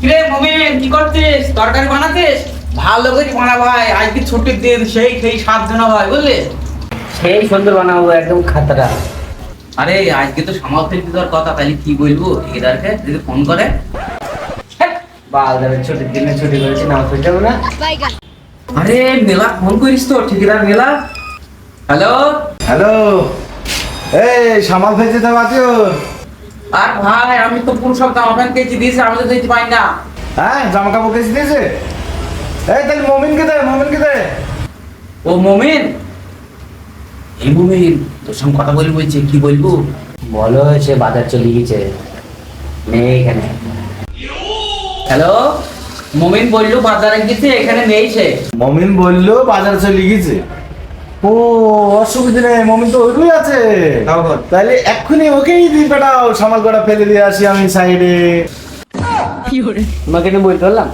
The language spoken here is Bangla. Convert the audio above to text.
কিরে মমিন কি করছিস? তরকারি বানাচ্ছিস? ভালো করে বানা ভাই, আজকে ছুটির দিন, সেই খেয়ে স্বাদ না ভাই, বুঝলি? সেই সুন্দর বানাবো একদম খাতরা। আরে আজকে তো সামর্থ্য দেওয়ার কথা, তাহলে কি বলবো ঠিকাদারকে যদি ফোন করে? বাজারে ছুটির দিনে ছুটি করেছি, নামাজ পড়তে যাবো না? আরে মেলা ফোন করিস তো, ঠিকাদার মেলা। হ্যালো হ্যালো, এই সামাল ফেলতে তো বাতিও। আর ভাই আমি তো পুরো সব জামা প্যান্ট কেচে দিয়েছি, আমি তো দিতে পারি না। হ্যাঁ, জামা কাপড় কেচে দিয়েছে। এই তাহলে মমিনকে দে, মমিনকে দে। ও মমিন, এই মমিন তোর সঙ্গে কথা বলি বলছে, কি বলবো? বলো, সে বাজার চলে গেছে, নেই এখানে। হ্যালো, মমিন বললো বাজারে গেছে, এখানে নেই সে। মমিন বললো বাজার চলে গেছে। ও, অসুবিধা নেই, মমিন তো ওইটুই আছে। তাহলে এক্ষুনি ওকেই দিয়ে পাঠাও, সামাল কটা ফেলে দিয়ে আসি আমি সাইডে। তোমাকে নিয়ে বলতে পারলাম।